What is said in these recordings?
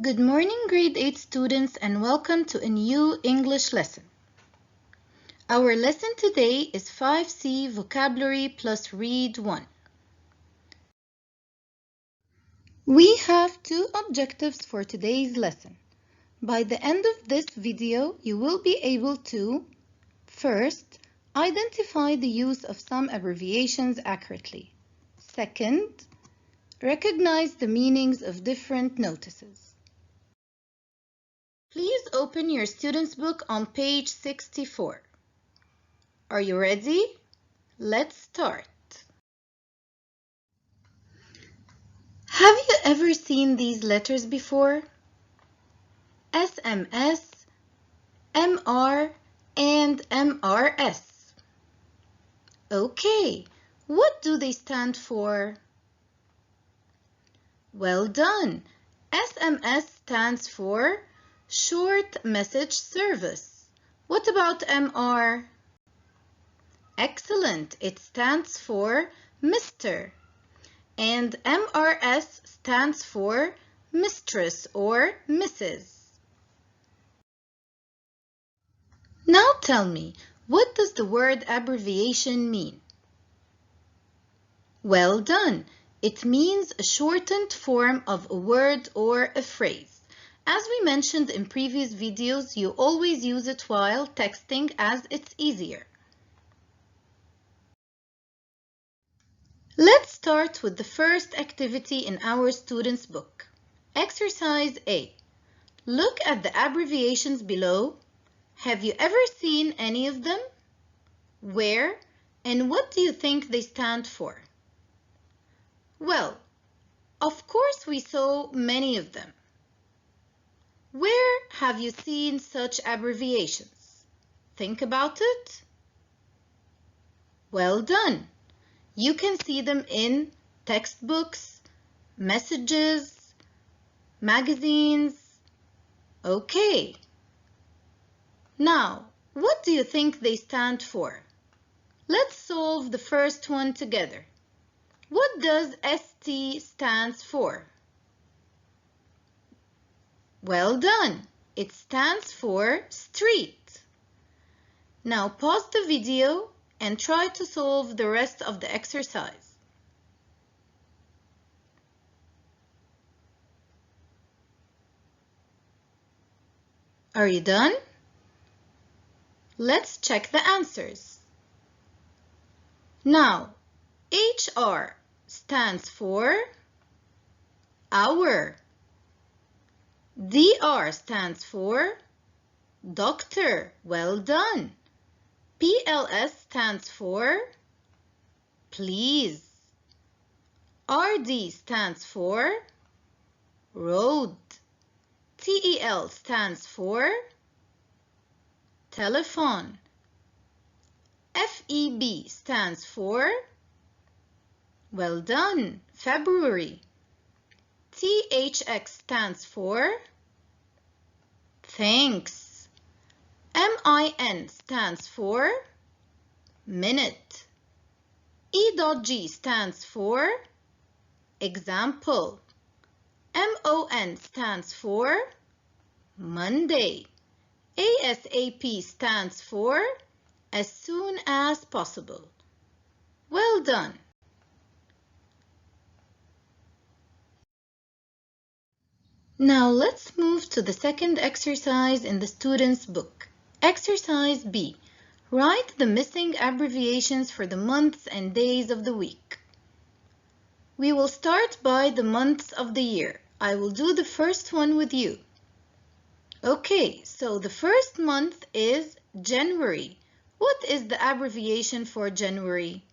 Good morning, grade 8 students, and welcome to a new English lesson. Our lesson today is 5C Vocabulary plus Read 1. We have two objectives for today's lesson. By the end of this video, you will be able to first, identify the use of some abbreviations accurately. Second, recognize the meanings of different notices. Please open your student's book on page 64. Are you ready? Let's start. Have you ever seen these letters before? SMS, MR, and MRS. Okay, what do they stand for? Well done. SMS stands for Short Message Service. What about MR? Excellent. It stands for Mr. And MRS stands for Mistress or Mrs. Now tell me, what does the word abbreviation mean? Well done. It means a shortened form of a word or a phrase. As we mentioned in previous videos, you always use it while texting as it's easier. Let's start with the first activity in our student's book. Exercise A. Look at the abbreviations below. Have you ever seen any of them? Where and what do you think they stand for? Well, of course we saw many of them. Where have you seen such abbreviations? Think about it. Well done. You can see them in textbooks, messages, magazines. Okay. Now, what do you think they stand for? Let's solve the first one together. What does ST stands for? Well done. It stands for street. Now pause the video and try to solve the rest of the exercise. Are you done? Let's check the answers. Now, HR stands for hour. DR stands for doctor. Well done. PLS stands for please. RD stands for road. TEL stands for telephone. FEB stands for well done, February. THX stands for thanks. MIN stands for minute. E.G stands for example. MON stands for Monday. ASAP stands for as soon as possible. Well done. Now let's move to the second exercise in the student's book. Exercise B. Write the missing abbreviations for the months and days of the week. We will start by the months of the year. I will do the first one with you. Okay, so the first month is January. What is the abbreviation for January?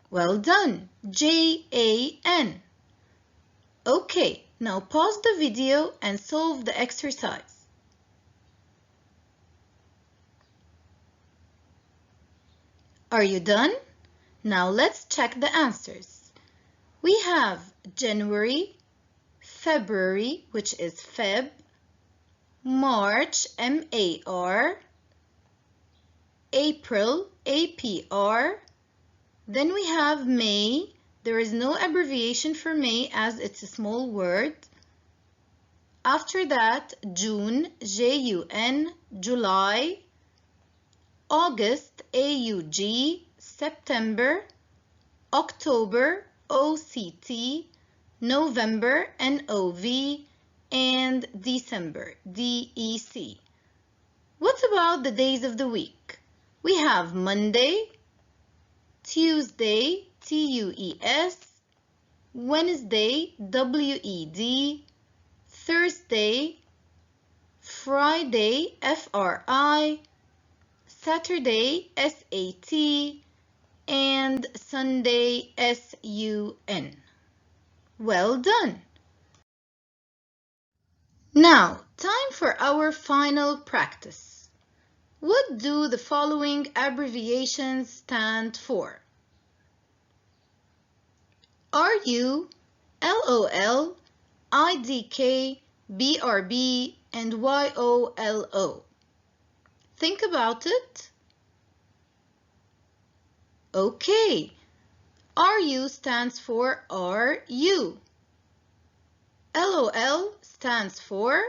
Well done, JAN. Okay, now pause the video and solve the exercise. Are you done? Now let's check the answers. We have January, February, which is Feb, March, MAR, April, APR. Then we have May. There is no abbreviation for May as it's a small word. After that, June, Jun, July, August, Aug, September, October, OCT, November, NOV, and December, DEC. What about the days of the week? We have Monday, Tuesday, TUES, Wednesday, WED, Thursday, Friday, FRI, Saturday, SAT, and Sunday, SUN. Well done! Now, time for our final practice. What do the following abbreviations stand for? RU, LOL, IDK, BRB, and YOLO. Think about it. Okay, RU stands for RU. LOL stands for?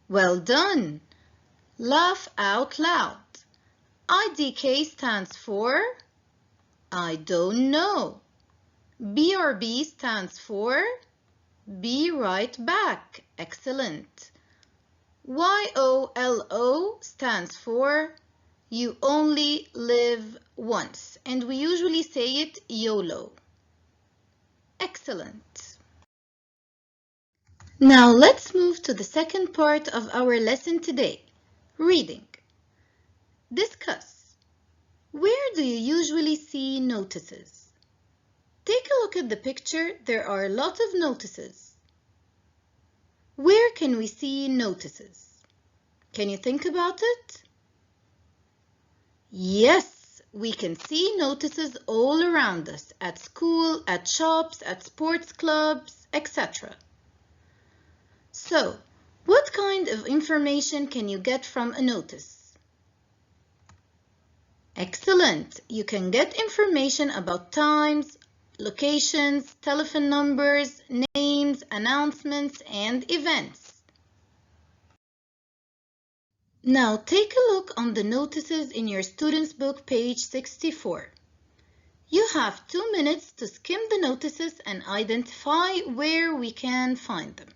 Well done. Laugh out loud. IDK stands for? I don't know. BRB stands for? Be right back. Excellent. YOLO stands for? You only live once, and we usually say it YOLO. Excellent. Now let's move to the second part of our lesson today, reading. Discuss. Where do you usually see notices? Take a look at the picture. There are a lot of notices. Where can we see notices? Can you think about it? Yes, we can see notices all around us, at school, at shops, at sports clubs, etc. So, what kind of information can you get from a notice? Excellent! You can get information about times, locations, telephone numbers, names, announcements, and events. Now take a look on the notices in your student's book, page 64. You have 2 minutes to skim the notices and identify where we can find them.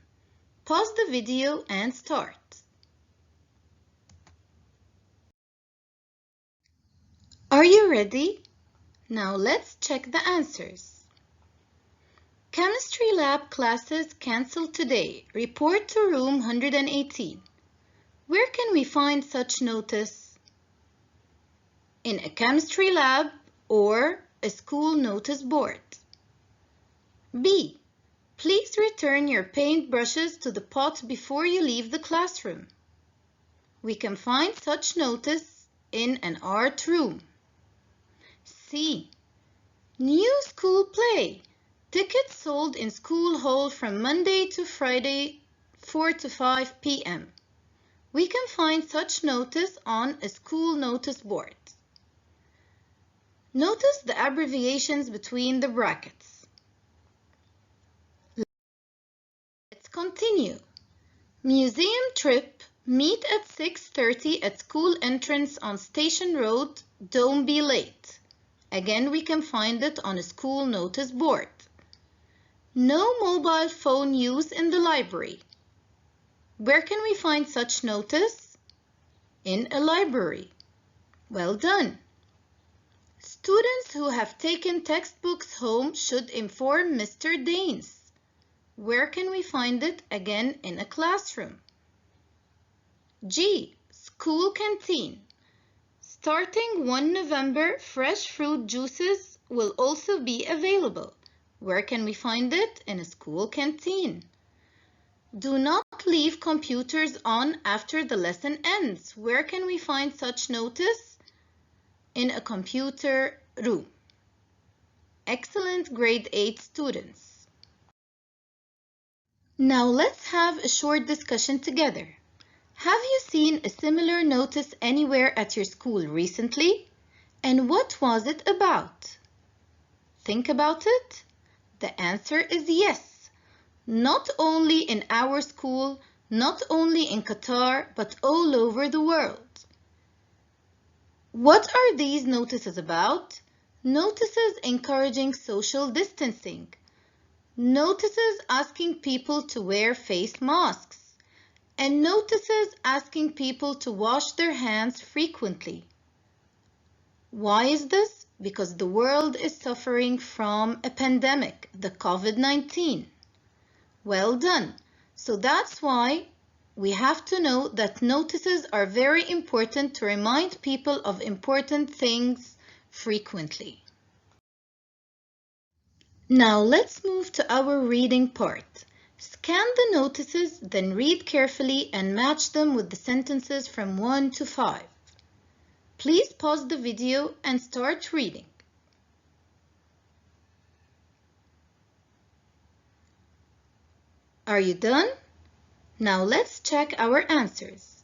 Pause the video and start. Are you ready? Now let's check the answers. Chemistry lab classes canceled today. Report to room 118. Where can we find such notice? In a chemistry lab or a school notice board. B. Please return your paint brushes to the pot before you leave the classroom. We can find such notice in an art room. C. New school play. Tickets sold in school hall from Monday to Friday, 4 to 5 p.m. We can find such notice on a school notice board. Notice the abbreviations between the brackets. Let's continue. Museum trip. Meet at 6:30 at school entrance on Station Road. Don't be late. Again, we can find it on a school notice board. No mobile phone use in the library. Where can we find such notice? In a library. Well done. Students who have taken textbooks home should inform Mr. Daines. Where can we find it? Again, in a classroom. G. School canteen. Starting 1 November, fresh fruit juices will also be available. Where can we find it? In a school canteen. Do not leave computers on after the lesson ends. Where can we find such notice? In a computer room. Excellent grade 8 students. Now let's have a short discussion together. Have you seen a similar notice anywhere at your school recently? And what was it about? Think about it. The answer is yes. Not only in our school, not only in Qatar, but all over the world. What are these notices about? Notices encouraging social distancing. Notices asking people to wear face masks. And notices asking people to wash their hands frequently. Why is this? Because the world is suffering from a pandemic, the COVID-19. Well done. So that's why we have to know that notices are very important to remind people of important things frequently. Now let's move to our reading part. Scan the notices, then read carefully and match them with the sentences from 1 to 5. Please pause the video and start reading. Are you done? Now let's check our answers.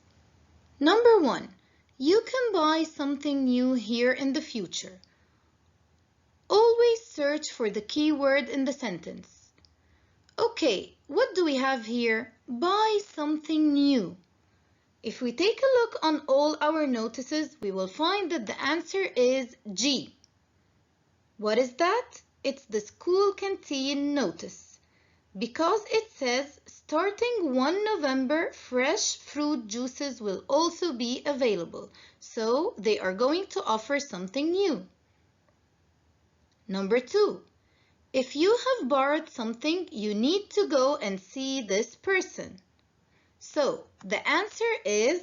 Number 1. You can buy something new here in the future. Always search for the keyword in the sentence. Okay, what do we have here? Buy something new. If we take a look on all our notices, we will find that the answer is G. What is that? It's the school canteen notice. Because it says, starting 1 November, fresh fruit juices will also be available. So they are going to offer something new. Number 2. If you have borrowed something, you need to go and see this person. So the answer is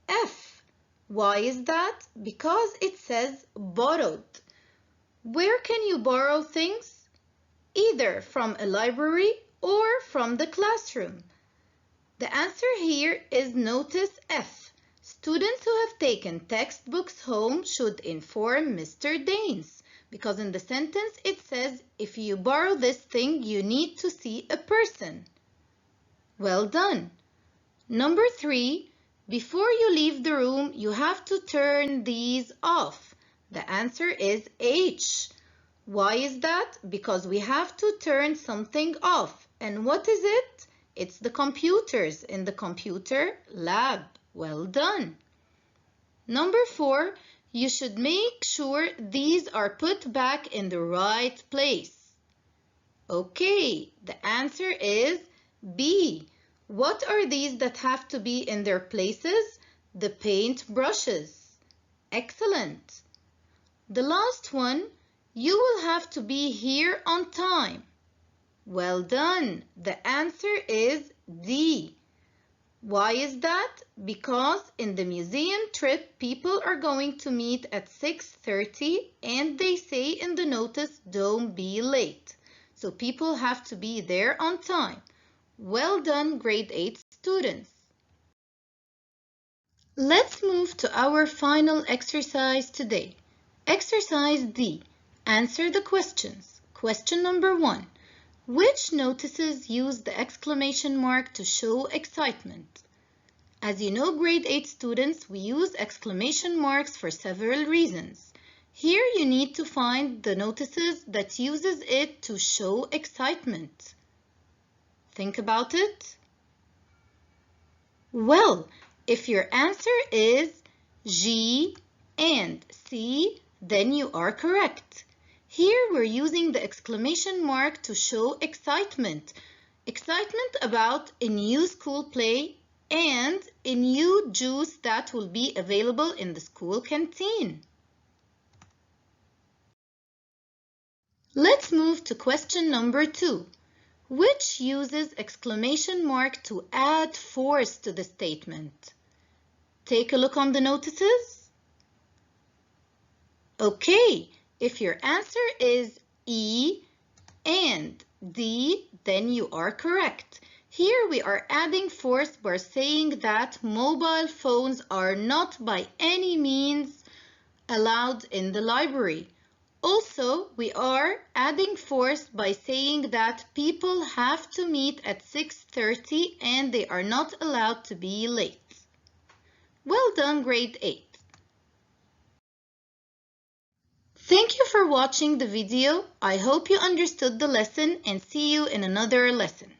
F. Why is that? Because it says borrowed. Where can you borrow things? Either from a library or from the classroom. The answer here is notice F. Students who have taken textbooks home should inform Mr. Daines. Because in the sentence it says, if you borrow this thing, you need to see a person. Well done. Number 3, before you leave the room, you have to turn these off. The answer is H. Why is that? Because we have to turn something off. And what is it? It's the computers in the computer lab. Well done. Number 4, you should make sure these are put back in the right place. Okay, the answer is B. What are these that have to be in their places? The paint brushes. Excellent. The last one, you will have to be here on time. Well done. The answer is D. Why is that? Because in the museum trip, people are going to meet at 6:30 and they say in the notice, don't be late. So people have to be there on time. Well done, grade 8 students. Let's move to our final exercise today. Exercise D. Answer the questions. Question number 1. Which notices use the exclamation mark to show excitement? As you know, grade 8 students, we use exclamation marks for several reasons. Here you need to find the notices that uses it to show excitement. Think about it. Well, if your answer is G and C, then you are correct. Here we're using the exclamation mark to show excitement. Excitement about a new school play and a new juice that will be available in the school canteen. Let's move to question number 2, which uses exclamation mark to add force to the statement. Take a look on the notices. Okay, if your answer is E and D, then you are correct. Here we are adding force by saying that mobile phones are not by any means allowed in the library. Also, we are adding force by saying that people have to meet at 6:30 and they are not allowed to be late. Well done, grade 8. Thank you for watching the video. I hope you understood the lesson and see you in another lesson.